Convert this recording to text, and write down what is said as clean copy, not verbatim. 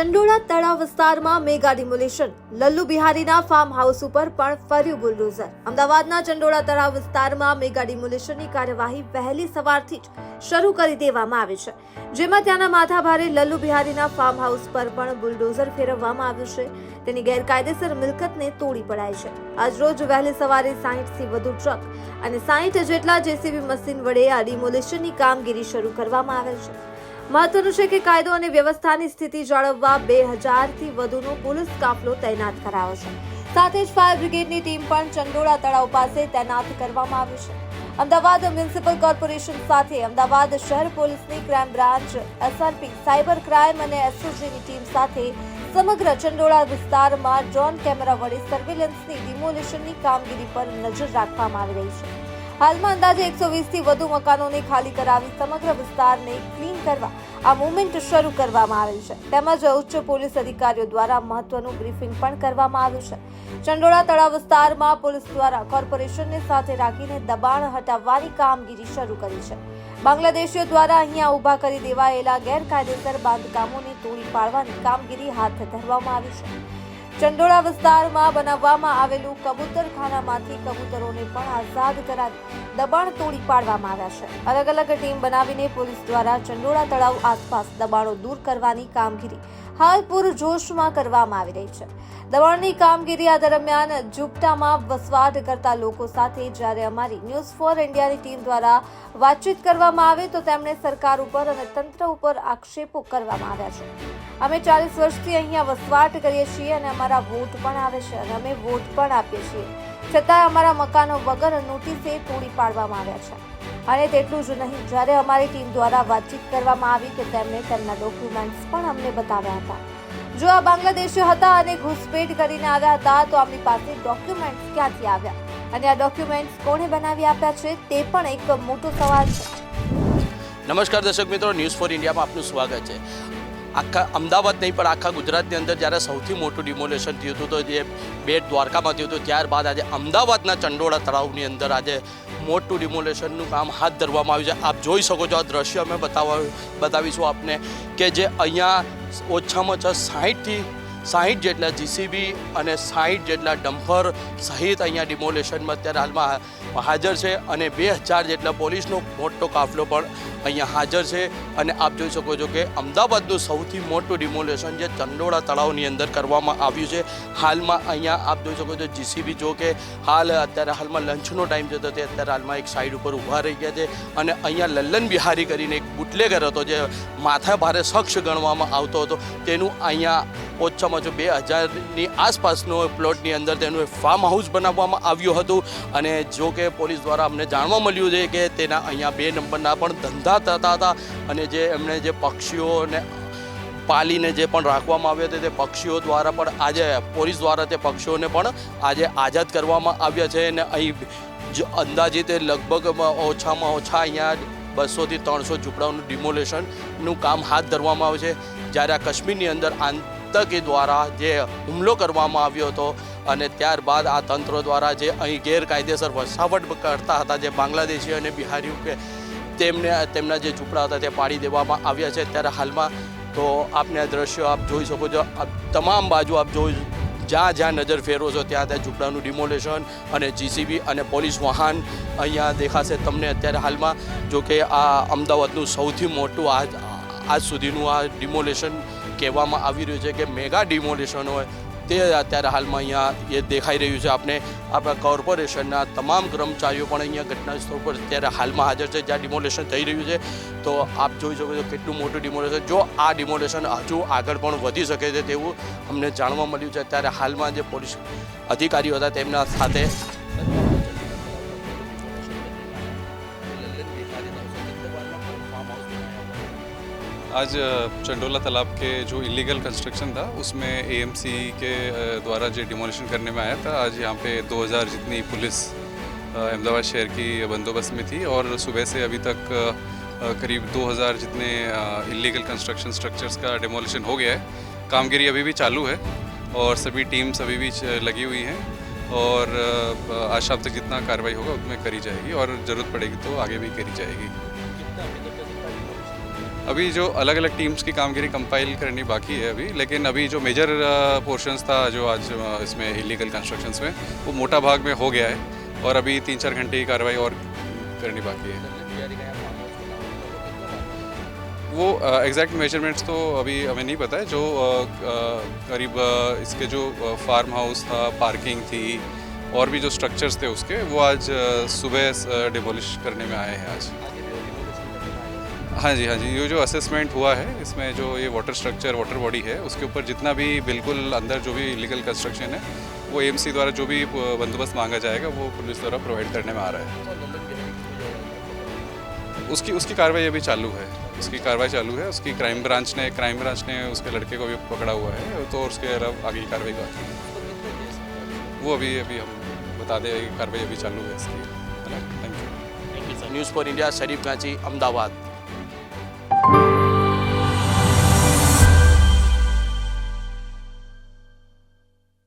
ચંડોળા તળાવ વિસ્તારમાં mega demolition, લલ્લુ બિહારીના farm house ઉપર પણ ફર્યું બુલડોઝર। અમદાવાદના ચંડોળા તળાવ વિસ્તારમાં મેગા ડિમોલિશનની કાર્યવાહી વહેલી સવારથી જ શરૂ કરી દેવામાં આવી છે, જેમાં ત્યાંના માથાભારે લલ્લુ બિહારીના ફાર્મ હાઉસ પર પણ બુલડોઝર ફેરવવામાં આવ્યું છે। તેની ગેરકાયદેસર મિલકતને તોડી પડાય છે। આજરોજ વહેલી સવારે 60થી વધુ ટ્રક અને 60 જેટલા જેસીબી મશીન વડે આ ડિમોલિશનની કામગીરી શરૂ કરવામાં આવેલ છે। મહત્વનું છે કે કાયદો અને વ્યવસ્થાની સ્થિતિ જાળવવા 2000થી વધુનો પોલીસ કાફલો તૈનાત કરાયો છે। સાથે જ ફાયર બ્રિગેડની ટીમ પણ ચંડોળા તળાવ પાસે તૈનાત કરવામાં આવી છે। અમદાવાદ મ્યુનિસિપલ કોર્પોરેશન સાથે અમદાવાદ શહેર પોલીસની crime branch, SRP, cyber crime અને એસઓજીની ટીમ સાથે સમગ્ર ચંડોળા વિસ્તારમાં ડ્રોન કેમેરા વડે સર્વેલન્સની ડિમોલિશનની કામગીરી પર નજર રાખવામાં આવી રહી છે। હાલમાં અંદાજે 120થી વધુ મકાનોને ખાલી કરાવી સમગ્ર વિસ્તારને ક્લીન કરવા આ મૂવમેન્ટ શરૂ કરવામાં આવેલ છે। તેમજ ઉચ્ચ પોલીસ અધિકારીઓ દ્વારા મહત્વનું બ્રીફિંગ પણ કરવામાં આવ્યું છે। ચંડોળા તળાવ વિસ્તારમાં પોલીસ દ્વારા કોર્પોરેશનને સાથે રાખીને દબાણ હટાવવાની કામગીરી શરૂ કરી છે। બાંગ્લાદેશીઓ દ્વારા અહીંયા ઊભા કરી દેવાયેલા ગેરકાયદેસર બાંધકામોને તોડી પાડવાની કામગીરી હાથ ધરવામાં આવી છે। ચંડોળા વિસ્તારમાં બનાવવામાં આવેલું કબૂતરખાનામાંથી કબૂતરોને પણ આઝાદ કરાવી દબાણ તોડી પાડવામાં આવ્યા છે। અલગ અલગ ટીમ બનાવીને પોલીસ દ્વારા ચંડોળા તળાવ આસપાસ દબાણો દૂર કરવાની કામગીરી હાલ પૂરજોશમાં કરવામાં આવી રહી છે। દબાણની કામગીરી આ દરમિયાન ઝૂંપડામાં વસવાટ કરતા લોકો સાથે જ્યારે અમારી ન્યૂઝ ફોર ઇન્ડિયાની ટીમ દ્વારા વાતચીત કરવામાં આવે તો તેમણે સરકાર ઉપર અને તંત્ર ઉપર આક્ષેપો કરવામાં આવ્યા છે। અમે 40 વર્ષથી અહીંયા વસવાટ કરીએ છીએ અને અમારા વોટ પણ આવે છે અને અમે વોટ પણ આપીએ છીએ, છતાં અમારા મકાનો વગર નોટિસે તોડી પાડવામાં આવ્યા છે। અને તેટલું જ નહીં, જ્યારે અમારી ટીમ દ્વારા વાતચીત કરવામાં આવી કે તેમણે તેમના ડોક્યુમેન્ટ્સ પણ અમને બતાવ્યા હતા। જો આ બાંગ્લાદેશીઓ હતા અને ઘૂસપેઠ કરીને આવ્યા હતા તો આપણી પાસે ડોક્યુમેન્ટ્સ ક્યાંથી આવ્યા અને આ ડોક્યુમેન્ટ્સ કોણે બનાવી આપ્યા છે તે પણ એક મોટો સવાલ છે। નમસ્કાર દર્શક મિત્રો, ન્યૂઝ ફોર ઇન્ડિયામાં આપનું સ્વાગત છે। આખા અમદાવાદ નહીં પણ આખા ગુજરાતની અંદર જ્યારે સૌથી મોટું ડિમોલેશન થયું હતું તો જે બેટ દ્વારકામાં થયું હતું, ત્યારબાદ આજે અમદાવાદના ચંડોળા તળાવની અંદર આજે મોટું ડિમોલેશનનું કામ હાથ ધરવામાં આવ્યું છે। આપ જોઈ શકો છો, આ દ્રશ્ય અમે બતાવીશું આપને કે જે અહીંયા ઓછામાં ઓછા 60 જેટલા જીસીબી અને 60 જેટલા ડમ્પર સહિત અહીંયા ડિમોલેશનમાં અત્યારે હાલમાં હાજર છે અને 2000 જેટલા પોલીસનો મોટો કાફલો પણ અહીંયા હાજર છે। અને આપ જોઈ શકો છો કે અમદાવાદનું સૌથી મોટું ડિમોલેશન જે ચંડોળા તળાવની અંદર કરવામાં આવ્યું છે। હાલમાં અહીંયા આપ જોઈ શકો છો જીસીબી, જો કે અત્યારે હાલમાં લંચનો ટાઈમ છે તો તે અત્યારે હાલમાં એક સાઈડ ઉપર ઊભા રહી ગયા છે અને અહીંયા લલ્લન બિહારી કરીને એક બુટલેગર હતો જે માથા ભારે શખ્સ ગણવામાં આવતો હતો, તેનું અહીંયા ઓછામાં ઓછું 2000ની આસપાસનો પ્લોટની અંદર તેનું ફાર્મ હાઉસ બનાવવામાં આવ્યું હતું। અને જો કે પોલીસ દ્વારા અમને જાણવા મળ્યું છે કે તેના અહીંયા 2 નંબરના પણ ધંધા થતા હતા અને જે એમણે જે પક્ષીઓને પાલીને જે પણ રાખવામાં આવ્યા હતા તે પક્ષીઓ દ્વારા પણ આજે પોલીસ દ્વારા તે પક્ષીઓને પણ આજે આઝાદ કરવામાં આવ્યા છે। અને અહીં અંદાજિત લગભગ ઓછામાં ઓછા અહીંયા 200થી 300 ઝૂંપડાઓનું ડિમોલેશનનું કામ હાથ ધરવામાં આવે છે। જ્યારે આ કાશ્મીરની અંદર આતંકી દ્વારા જે હુમલો કરવામાં આવ્યો હતો અને ત્યારબાદ આ તંત્ર દ્વારા જે અહીં ગેરકાયદેસર વસાવટ કરતા હતા જે બાંગ્લાદેશી અને બિહારીઓ કે તેમના જે ઝૂંપડા હતા તે પાડી દેવામાં આવ્યા છે। ત્યારે હાલમાં તો આપને આ દ્રશ્યો આપ જોઈ શકો છો, તમામ બાજુ આપ જ્યાં જ્યાં નજર ફેરવો છો ત્યાં ઝૂંપડાનું ડિમોલેશન અને જીસીબી અને પોલીસ વાહન અહીંયા દેખાશે તમને અત્યારે હાલમાં। જો કે આ અમદાવાદનું સૌથી મોટું આજ સુધીનું આ ડિમોલેશન કહેવામાં આવી રહ્યું છે કે મેગા ડિમોલેશન હોય તે અત્યારે હાલમાં અહીંયા એ દેખાઈ રહ્યું છે। આપણા કોર્પોરેશનના તમામ કર્મચારીઓ પણ અહીંયા ઘટના સ્થળ પર અત્યારે હાલમાં હાજર છે જ્યાં ડિમોલેશન થઈ રહ્યું છે। તો આપ જોઈ શકો છો કેટલું મોટું ડિમોલેશન, જો આ ડિમોલેશન હજુ આગળ પણ વધી શકે છે તેવું અમને જાણવા મળ્યું છે। અત્યારે હાલમાં જે પોલીસ અધિકારીઓ હતા તેમના સાથે आज चंडोला तालाब के जो इलीगल कंस्ट्रक्शन था उसमें एएमसी के द्वारा जो डिमोलिशन करने में आया था। आज यहाँ पे 2000 जितनी पुलिस अहमदाबाद शहर की बंदोबस्त में थी और सुबह से अभी तक करीब 2000 जितने इलीगल कंस्ट्रक्शन स्ट्रक्चर्स का डिमोलिशन हो गया है। कामगिरी अभी भी चालू है और सभी टीम्स अभी भी लगी हुई हैं और आज शाम तक जितना कार्रवाई होगा उसमें करी जाएगी और ज़रूरत पड़ेगी तो आगे भी करी जाएगी। अभी जो अलग अलग टीम्स की कामगिरी कंपाइल करनी बाकी है अभी, लेकिन अभी जो मेजर पोर्शंस था जो आज इसमें इलीगल कंस्ट्रक्शंस में, वो मोटा भाग में हो गया है और अभी 3-4 घंटे की कार्रवाई और करनी बाकी है। वो एग्जैक्ट मेजरमेंट्स तो अभी हमें नहीं पता है। जो करीब इसके जो फार्म हाउस था, पार्किंग थी और भी जो स्ट्रक्चर्स थे उसके, वो आज सुबह डिमोलिश करने में आए हैं आज। हाँ जी, ये जो असेसमेंट हुआ है इसमें जो ये वाटर स्ट्रक्चर, वाटर बॉडी है, उसके ऊपर जितना भी बिल्कुल अंदर जो भी इलीगल कंस्ट्रक्शन है, वो एएमसी द्वारा जो भी बंदोबस्त मांगा जाएगा वो पुलिस द्वारा प्रोवाइड करने में आ रहा है। उसकी कार्रवाई अभी चालू है। उसकी क्राइम ब्रांच ने उसके लड़के को भी पकड़ा हुआ है, तो उसके अलावा आगे की कार्रवाई बाकी है। वो अभी हम बता दें, कार्रवाई अभी चालू है इसकी, है ना। Thank you. News for India, Sharif Ganchi, Ahmedabad.